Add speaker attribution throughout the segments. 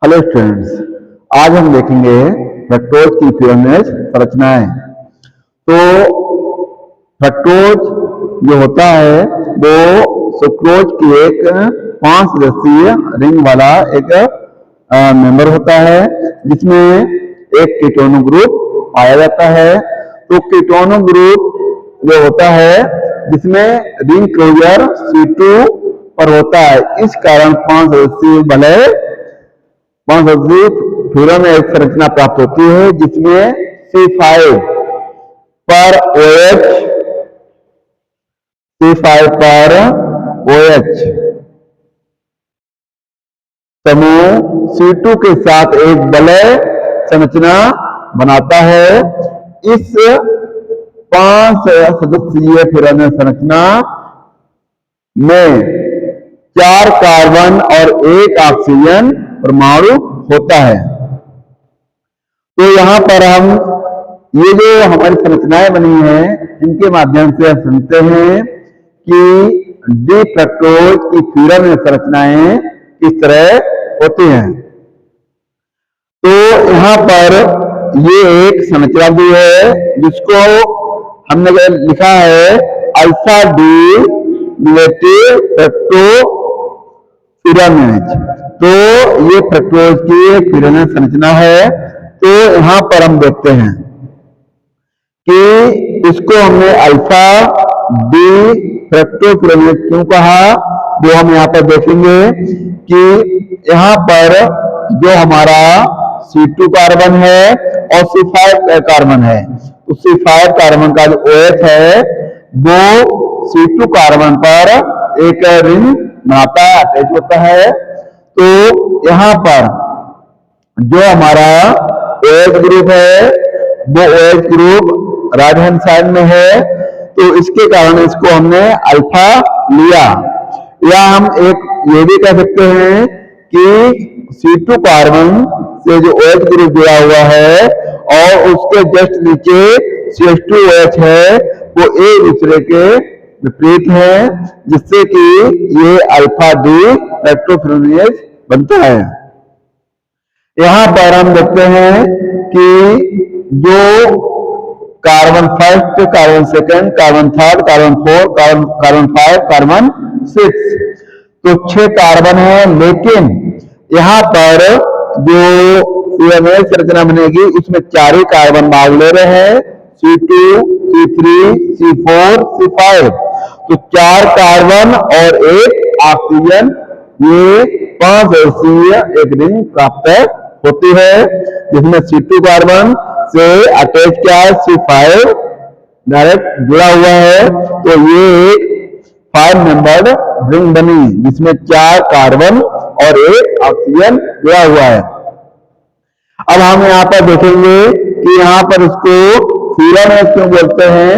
Speaker 1: Hello students, आज हम देखेंगे फ्रक्टोज की फ्यूरनेस संरचनाएं। तो फ्रक्टोज जो होता है वो सुक्रोज की एक 5 सदस्यीय रिंग वाला एक मेंबर होता है, जिसमें एक कीटोन ग्रुप पाया जाता है। तो कीटोन ग्रुप जो होता है जिसमें रिंग क्लोजर C2 पर होता है, इस कारण 5 सदस्यीय वलय फ्यूरन में एक संरचना प्राप्त होती है जिसमें C5 पर OH समूह C2 के साथ एक वलय संरचना बनाता है। इस 5 सदस्यीय फ्यूरन संरचना में 4 कार्बन और 1 ऑक्सीजन परमाणु होता है। तो यहाँ पर हम ये जो हमारी संरचनाएं बनी हैं, इनके माध्यम से हम समझते हैं कि डी फ्रक्टोज की फ्यूरन संरचनाएं किस तरह होती हैं। तो यहाँ पर ये एक संरचना भी है जिसको हमने लिखा है अल्फा डी नेगेटिव फ्रक्टो फ्यूरानेज। तो ये फ्रक्टोज की फ्यूरन संरचना है। तो यहां पर हम देखते हैं कि इसको हमने अल्फा डी फ्रक्टो फ्यूरानेज क्यों कहा, वो हम यहां पर देखेंगे कि यहां पर जो हमारा C2 कार्बन है और C5 कार्बन है, तो C5 कार्बन का जो OH है वो C2 कार्बन पर एक रिंग बनाता है, अटैच होता है। तो यहाँ पर जो हमारा OH ग्रुप है वो OH group right hand side में है, तो इसके कारण इसको हमने अल्फा लिया। या हम एक ये भी कह सकते हैं कि C2 कार्बन से जो OH ग्रुप जुड़ा हुआ है और उसके जस्ट नीचे CH2OH है, वो एक दूसरे के विपरीत है, जिससे कि ये अल्फा डी फ्रक्टोफ्यूरानेज बनता है। यहां पर हम देखते हैं कि जो carbon first, carbon second, carbon third, carbon fourth, carbon 5, carbon 6, तो 6 कार्बन है। लेकिन यहाँ पर जो फ्यूरनेज संरचना बनेगी उसमें 4 ही कार्बन भाग ले रहे हैं, C2, C3, C4, C5। तो 4 कार्बन और 1 ऑक्सीजन, ये 5 सदस्यीय एक रिंग प्राप्त होती है, जिसमें C2 कार्बन से अटैच क्या है, C5 डायरेक्ट जुड़ा हुआ है। तो ये एक 5 मेंबर्ड रिंग बनी जिसमें 4 कार्बन और 1 ऑक्सीजन जुड़ा हुआ है। अब हम यहाँ पर देखेंगे कि यहाँ पर इसको फ्यूरानेज क्यों बोलते हैं।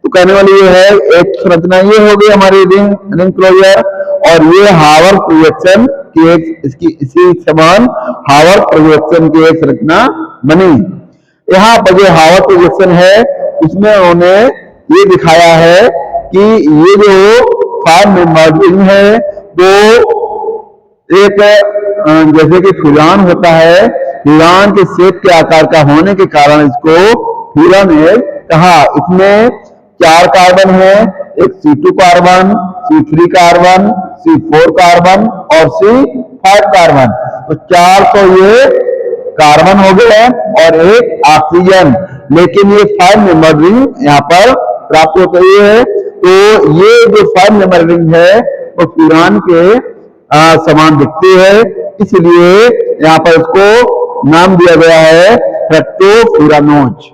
Speaker 1: तो कहने वाली ये है, एक संरचना ये हो गई हमारी रिंग क्लोजर, और ये हावर प्रोजेक्शन की एक इसी समान हावर प्रोजेक्शन की एक संरचना बनी। यहाँ पर जो हावर प्रोजेक्शन है उसमें उन्होंने ये दिखाया है कि ये जो 5 मेंबर्ड रिंग है वो एक जैसे कि फ्यूरान होता है, फ्यूरान के शेप के आकार का होने के कारण इसको फ्यूरानेज कहा। इसमें 4 कार्बन है, एक C2 carbon, C3 carbon, C4 carbon और C5 कार्बन। तो 4 तो ये कार्बन हो गए और 1 ऑक्सीजन, लेकिन ये 5 मेंबर रिंग यहाँ पर प्राप्त हो गई है। तो ये जो 5 मेंबर रिंग है वो फ्यूरान के समान दिखती है, इसलिए यहाँ पर इसको नाम दिया गया है फ्रक्टोफ्यूरानोज।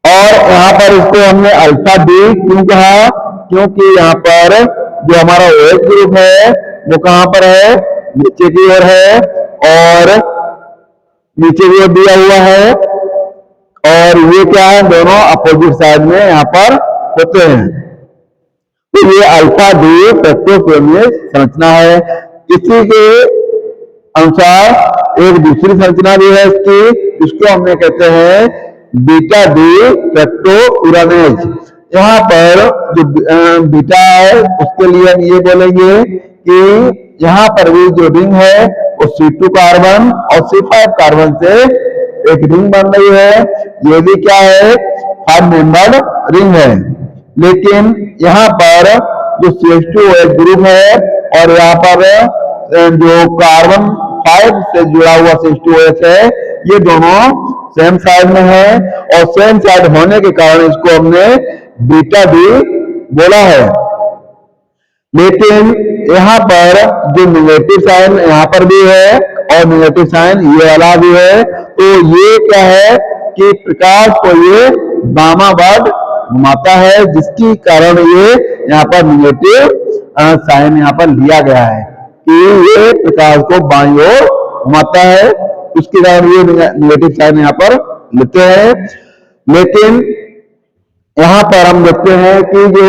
Speaker 1: और यहाँ पर इसको हमने अल्फा डी क्यों कहा, क्योंकि यहाँ पर जो हमारा OH ग्रुप है वो कहाँ पर है, नीचे की ओर है, और नीचे की ओर दिया हुआ है, और ये क्या है, दोनों अपोजिट साइड में यहाँ पर होते हैं। तो ये अल्फा डी फ्रक्टोफ्यूरानेज संरचना है। इसी के अनुसार एक दूसरी संरचना भी है इसकी, इसको हमने कहते हैं बीटा डी फ्रक्टोफ्यूरानेज। यहाँ पर जो बीटा है उसके लिए हम ये बोलेंगे कि यहाँ पर भी जो रिंग है वो C2 कार्बन और C5 कार्बन से एक रिंग बन रही है। ये भी क्या है, 5 मेंबर्ड रिंग है। लेकिन यहाँ पर जो CH2OH ग्रुप है और यहाँ पर जो कार्बन 5 से जुड़ा हुआ CH2OH है, ये दोनों सेम साइड में है और सेम साइड होने के कारण इसको हमने बीटा डी बोला है। लेकिन यहाँ पर जो नेगेटिव साइन यहाँ पर भी है और नेगेटिव साइन ये वाला भी है, तो ये क्या है कि प्रकाश को ये वामावर्त घुमाता है, जिसकी कारण ये यहाँ पर नेगेटिव साइन यहाँ पर लिया गया है कि ये प्रकाश को बाईं ओर घुमाता है, उसके कारण ये नेगेटिव साइन यहाँ पर लेते हैं। लेकिन यहाँ पर हम देखते हैं कि जो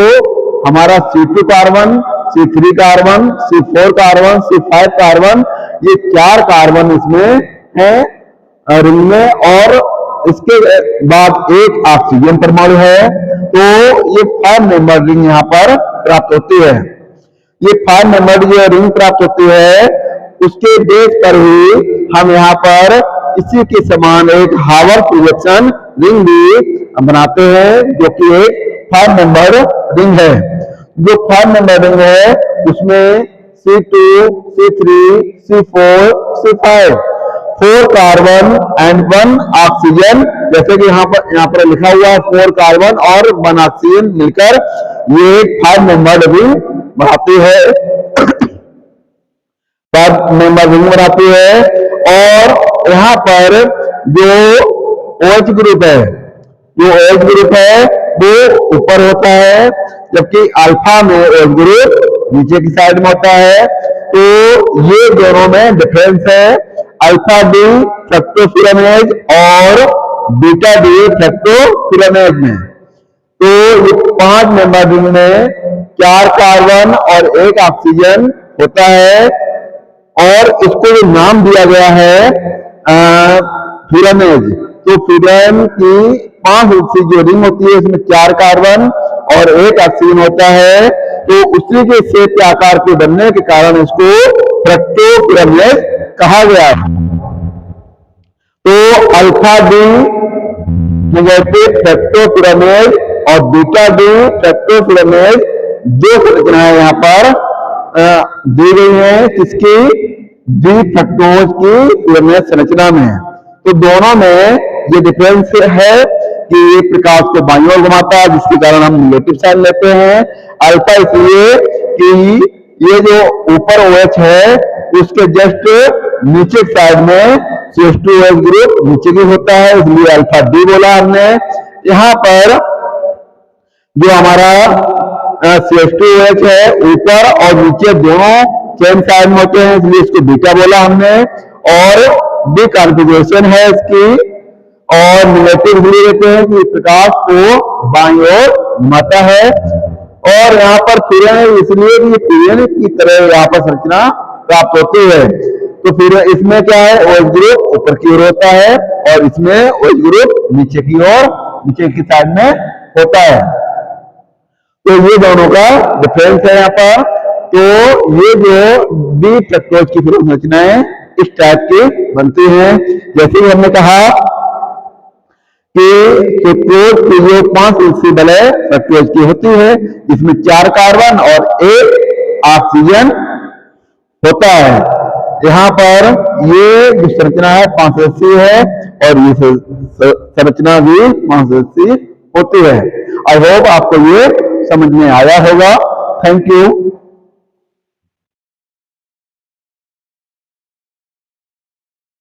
Speaker 1: हमारा C2 carbon, C3 carbon, C4 carbon, C5 carbon, ये 4 कार्बन इसमें है रिंग में और इसके बाद एक ऑक्सीजन परमाणु है, तो ये 5 मेंबर रिंग यहाँ पर प्राप्त होती है। ये 5 मेंबर जो रिंग प्राप्त होती है, उसके बेस पर ही हम यहाँ पर इसी के समान एक हावर प्रोजेक्शन रिंग भी बनाते हैं, जो कि एक 5 मेंबर रिंग है। जो 5 मेंबर रिंग है उसमें C2, C3, C4, C5, 4 carbon and 1 oxygen, जैसे कि यहाँ पर लिखा हुआ है 4 कार्बन और 1 ऑक्सीजन मिलकर ये एक 5 मेंबर रिंग बनाती है, 5 मेंबर रिंग बनाती है। और यहाँ पर जो OH ग्रुप है, जो OH ग्रुप है वो ऊपर होता है, जबकि अल्फा में OH ग्रुप नीचे की साइड में होता है। तो ये दोनों में डिफरेंस है, अल्फा डी फ्रक्टोफिलामेज और बीटा डी फ्रक्टोफिलामेज में। तो ये 5 मेंबर रिंग में 4 कार्बन और 1 ऑक्सीजन होता है और इसको जो नाम दिया गया है फिलामेज। तो फिलाम की 5 हिस्से जो रिंग होती है इसमें 4 कार्बन और 1 ऑक्सीजन होता है, तो उसी के शेप के आकार के बनने के कारण इसको फ्रक्टोफिलामेज कहा गया है। तो अल्फा डी नेगेटिव फ्रक्टोफिलामेज और बीटा डी फ्रक्टोफिलामेज जो संरचनाएं यहाँ पर दी गई है, किसकी, डी फ्रक्टोज की फिलामेज संरचना में। तो दोनों में ये डिफरेंस है कि ये प्रकाश को बाईं ओर घुमाता है, जिसके कारण हम नेगेटिव साइन लेते हैं। अल्फा इसलिए कि ये जो ऊपर OH है उसके जस्ट नीचे साइड में CH2OH ग्रुप नीचे की होता है, इसलिए अल्फा डी बोला हमने। यहाँ पर जो हमारा CH2OH है ऊपर और नीचे दोनों सेम साइड में होते हैं, इसलिए इसको बीटा बोला हमने। और डी कॉन्फ़िगरेशन है इसकी और नेगेटिव इसलिए देते हैं कि प्रकाश को बाईं ओर घुमाता है। और यहाँ पर फिर इसलिए कि फिर की तरह यहाँ पर संरचना प्राप्त होती है। तो फिर इसमें क्या है, OH ग्रुप ऊपर की ओर होता है और इसमें OH ग्रुप नीचे की ओर, नीचे की साइड में होता है। तो ये दोनों का डिफरेंस है यहाँ पर। तो ये जो डी फ्रक्टोज की संरचनाएं इस टाइप की बनती हैं, जैसे ही हमने कहा कि फ्रक्टोज की जो 5 फिक्सिबल है फ्रक्टोज की होती है, इसमें 4 कार्बन और 1 ऑक्सीजन होता है। यहाँ पर ये जो संरचना है 5 सदस्यीय है और ये संरचना भी 5 सदस्यीय होती है। आई होप आपको ये समझ में आया होगा। Thank you.